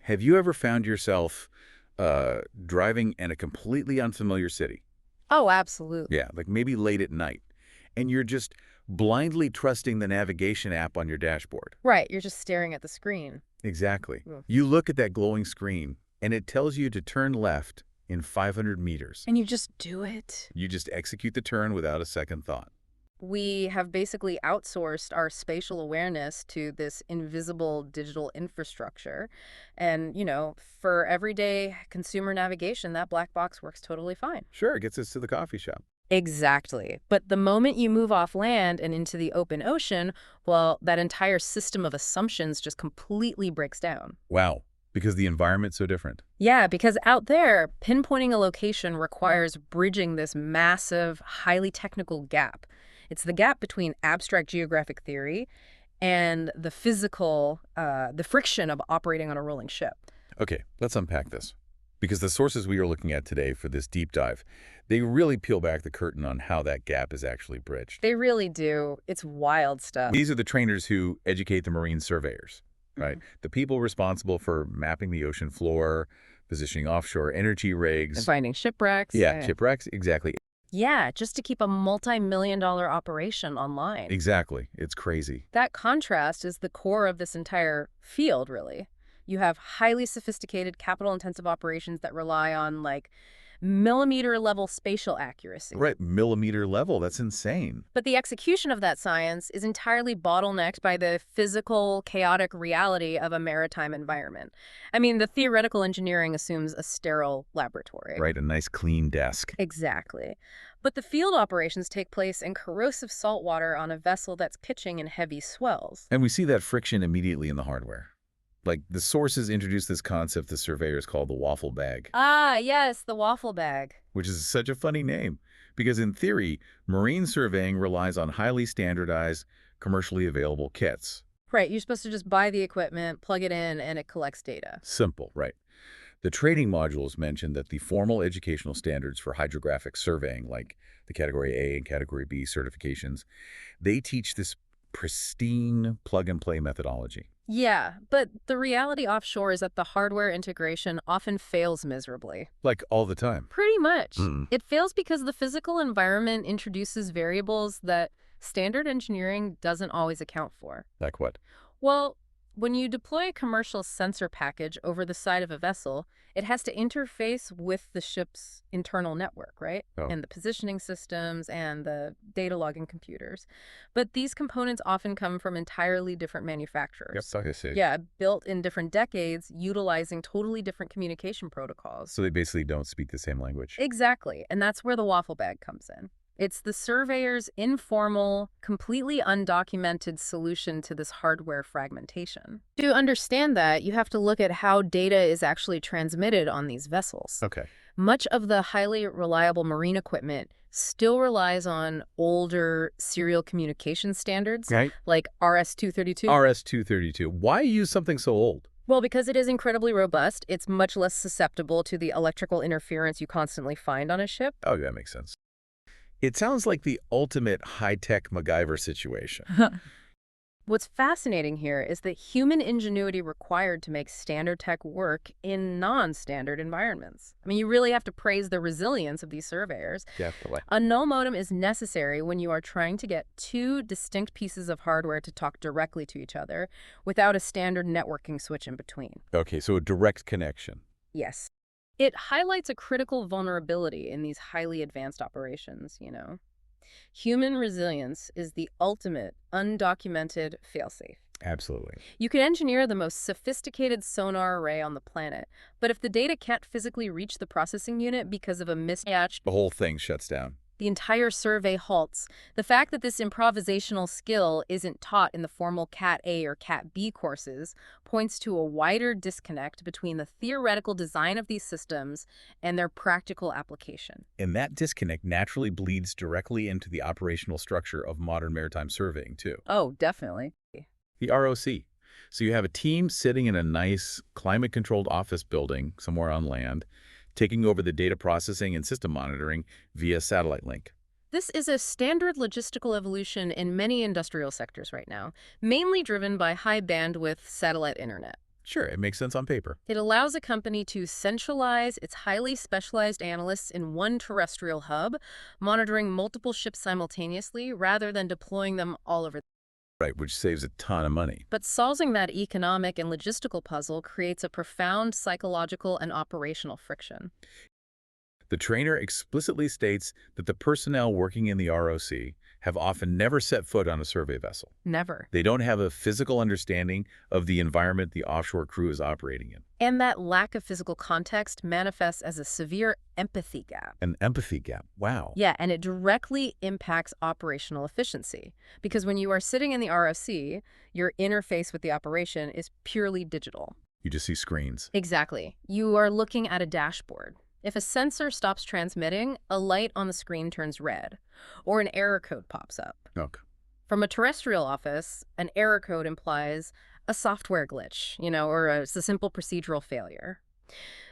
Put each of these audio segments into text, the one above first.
Have you ever found yourself driving in a completely unfamiliar city? Oh, absolutely. Yeah, like maybe late at night, and you're just blindly trusting the navigation app on your dashboard. Right, you're just staring at the screen. Exactly. Mm. You look at that glowing screen, and it tells you to turn left in 500 meters. And you just do it. You just execute the turn without a second thought. We have basically outsourced our spatial awareness to this invisible digital infrastructure. And, for everyday consumer navigation, that black box works totally fine. Sure, it gets us to the coffee shop. Exactly. But the moment you move off land and into the open ocean, well, that entire system of assumptions just completely breaks down. Wow, because the environment's so different. Yeah, because out there, pinpointing a location requires bridging this massive, highly technical gap. It's the gap between abstract geographic theory and the physical, the friction of operating on a rolling ship. Okay, let's unpack this. Because the sources we are looking at today for this deep dive, they really peel back the curtain on how that gap is actually bridged. They really do. It's wild stuff. These are the trainers who educate the marine surveyors, right? Mhm. The people responsible for mapping the ocean floor, positioning offshore energy And rigs. finding shipwrecks. Yeah, shipwrecks, exactly. Yeah, just to keep a multi-million-dollar operation online. Exactly. It's crazy. That contrast is the core of this entire field, really. You have highly sophisticated, capital-intensive operations that rely on, like, millimeter-level spatial accuracy. Right, millimeter level, that's insane. But the execution of that science is entirely bottlenecked by the physical, chaotic reality of a maritime environment. I mean, the theoretical engineering assumes a sterile laboratory. Right, a nice clean desk. Exactly. But the field operations take place in corrosive saltwater on a vessel that's pitching in heavy swells. And we see that friction immediately in the hardware. Like, the sources introduced this concept the surveyors call the waffle bag, Ah, yes, the waffle bag. which is such a funny name. Because in theory, marine surveying relies on highly standardized, commercially available kits. Right, you're supposed to just buy the equipment, plug it in, and it collects data. Simple, right? The training modules mentioned that the formal educational standards for hydrographic surveying, like the Category A and Category B certifications, they teach this pristine plug-and-play methodology. Yeah, but the reality offshore is that the hardware integration often fails miserably. Like, all the time. Pretty much. Mm. It fails because the physical environment introduces variables that standard engineering doesn't always account for. Like what? Well, when you deploy a commercial sensor package over the side of a vessel, it has to interface with the ship's internal network, right? Oh. And the positioning systems and the data logging computers. But these components often come from entirely different manufacturers. Yep, I see. Yeah, built in different decades, utilizing totally different communication protocols. So they basically don't speak the same language. Exactly, and that's where the waffle bag comes in. It's the surveyor's informal, completely undocumented solution to this hardware fragmentation. To understand that, you have to look at how data is actually transmitted on these vessels. Okay. Much of the highly reliable marine equipment still relies on older serial communication standards, Right. like RS-232. RS-232. Why use something so old? Well, because it is incredibly robust, it's much less susceptible to the electrical interference you constantly find on a ship. Oh, that makes sense. It sounds like the ultimate high-tech MacGyver situation. What's fascinating here is the human ingenuity required to make standard tech work in non-standard environments. I mean, you really have to praise the resilience of these surveyors. Definitely. A null modem is necessary when you are trying to get two distinct pieces of hardware to talk directly to each other without a standard networking switch in between. Okay, so a direct connection. Yes. It highlights a critical vulnerability in these highly advanced operations. Human resilience is the ultimate undocumented failsafe. Absolutely. You can engineer the most sophisticated sonar array on the planet, but if the data can't physically reach the processing unit because of a mismatch, The whole thing shuts down. the entire survey halts. The fact that this improvisational skill isn't taught in the formal Cat A or Cat B courses points to a wider disconnect between the theoretical design of these systems and their practical application. And that disconnect naturally bleeds directly into the operational structure of modern maritime surveying, too. Oh, definitely. The ROC. So you have a team sitting in a nice climate-controlled office building somewhere on land, taking over the data processing and system monitoring via satellite link. This is a standard logistical evolution in many industrial sectors right now, mainly driven by high bandwidth satellite internet. Sure, it makes sense on paper. It allows a company to centralize its highly specialized analysts in one terrestrial hub, monitoring multiple ships simultaneously rather than deploying them all over. Right, which saves a ton of money. But solving that economic and logistical puzzle creates a profound psychological and operational friction. The trainer explicitly states that the personnel working in the ROC have often never set foot on a survey vessel. Never. They don't have a physical understanding of the environment the offshore crew is operating in. And that lack of physical context manifests as a severe empathy gap. An empathy gap. Wow. Yeah, and it directly impacts operational efficiency. Because when you are sitting in the ROC, your interface with the operation is purely digital. You just see screens. Exactly. You are looking at a dashboard. If a sensor stops transmitting, a light on the screen turns red, or an error code pops up. Okay. From a terrestrial office, an error code implies a software glitch, or it's a simple procedural failure.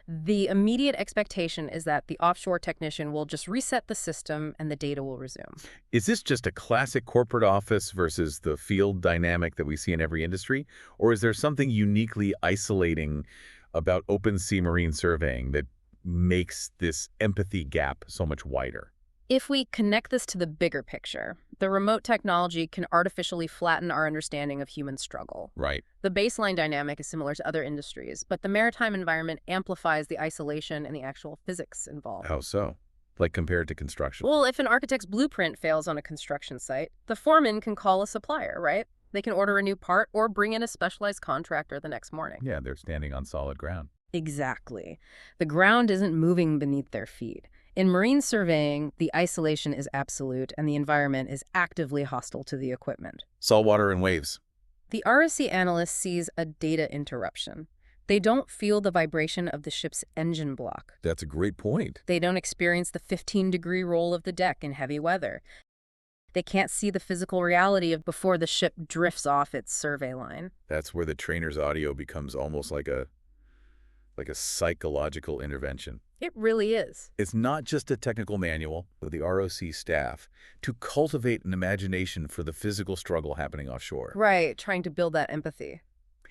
The immediate expectation is that the offshore technician will just reset the system and the data will resume. Is this just a classic corporate office versus the field dynamic that we see in every industry? Or is there something uniquely isolating about open sea marine surveying that makes this empathy gap so much wider? If we connect this to the bigger picture, the remote technology can artificially flatten our understanding of human struggle. Right. The baseline dynamic is similar to other industries, but the maritime environment amplifies the isolation and the actual physics involved. How so? Like compared to construction? Well, if an architect's blueprint fails on a construction site, the foreman can call a supplier, right? They can order a new part or bring in a specialized contractor the next morning. Yeah, they're standing on solid ground. Exactly. The ground isn't moving beneath their feet. In marine surveying, the isolation is absolute and the environment is actively hostile to the equipment. Saltwater and waves. The ROC analyst sees a data interruption. They don't feel the vibration of the ship's engine block. That's a great point. They don't experience the 15-degree roll of the deck in heavy weather. They can't see the physical reality of before the ship drifts off its survey line. That's where the trainer's audio becomes almost like a psychological intervention. It really is. It's not just a technical manual of the ROC staff to cultivate an imagination for the physical struggle happening offshore. Right, trying to build that empathy.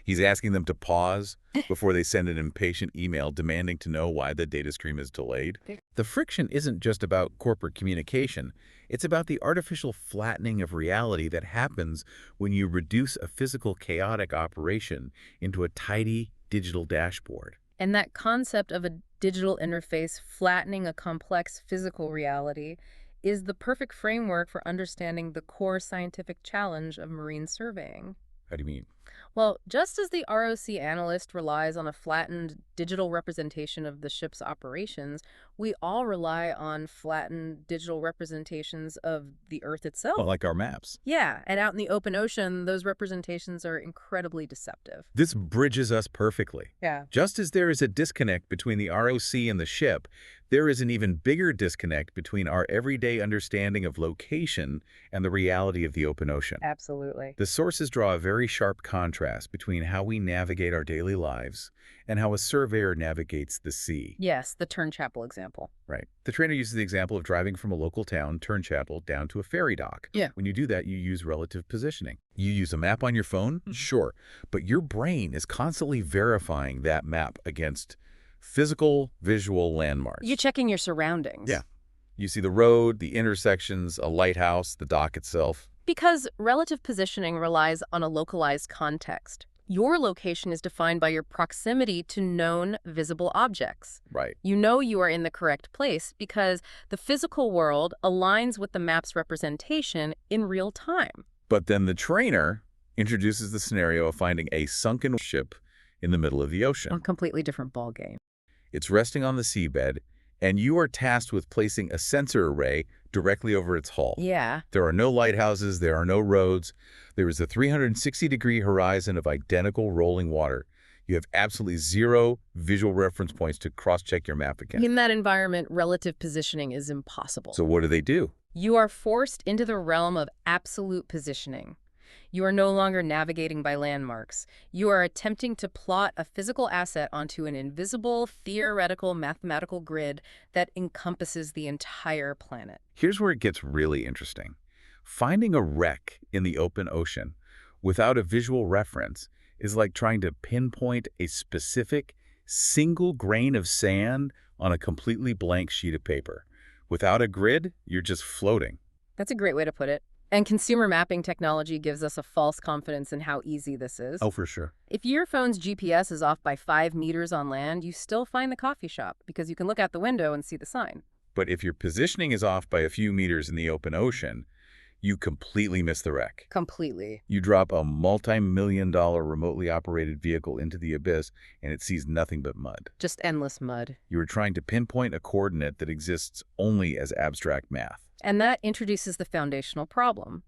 He's asking them to pause before they send an impatient email demanding to know why the data stream is delayed. The friction isn't just about corporate communication. It's about the artificial flattening of reality that happens when you reduce a physical chaotic operation into a tidy digital dashboard. And that concept of a digital interface flattening a complex physical reality is the perfect framework for understanding the core scientific challenge of marine surveying. How do you mean? Well, just as the ROC analyst relies on a flattened digital representation of the ship's operations, we all rely on flattened digital representations of the Earth itself. Well, like our maps. Yeah, and out in the open ocean, those representations are incredibly deceptive. This bridges us perfectly. Yeah. Just as there is a disconnect between the ROC and the ship, there is an even bigger disconnect between our everyday understanding of location and the reality of the open ocean. Absolutely. The sources draw a very sharp contrast between how we navigate our daily lives and how a surveyor navigates the sea. Yes, the Turnchapel example. Right. The trainer uses the example of driving from a local town, Turnchapel, down to a ferry dock. Yeah. When you do that, you use relative positioning. You use a map on your phone? Sure. But your brain is constantly verifying that map against physical, visual landmarks. You're checking your surroundings. Yeah. You see the road, the intersections, a lighthouse, the dock itself. Because relative positioning relies on a localized context. Your location is defined by your proximity to known visible objects. Right. You know you are in the correct place because the physical world aligns with the map's representation in real time. But then the trainer introduces the scenario of finding a sunken ship in the middle of the ocean. A completely different ballgame. It's resting on the seabed, and you are tasked with placing a sensor array directly over its hull. Yeah. There are no lighthouses, there are no roads. There is a 360-degree horizon of identical rolling water. You have absolutely zero visual reference points to cross-check your map against. In that environment, relative positioning is impossible. So what do? You are forced into the realm of absolute positioning. You are no longer navigating by landmarks. You are attempting to plot a physical asset onto an invisible, theoretical, mathematical grid that encompasses the entire planet. Here's where it gets really interesting. Finding a wreck in the open ocean without a visual reference is like trying to pinpoint a specific single grain of sand on a completely blank sheet of paper. Without a grid, you're just floating. That's a great way to put it. And consumer mapping technology gives us a false confidence in how easy this is. Oh, for sure. If your phone's GPS is off by 5 meters on land, you still find the coffee shop because you can look out the window and see the sign. But if your positioning is off by a few meters in the open ocean, you completely miss the wreck. Completely. You drop a multi-million-dollar remotely operated vehicle into the abyss, and it sees nothing but mud. Just endless mud. You are trying to pinpoint a coordinate that exists only as abstract math. And that introduces the foundational problem.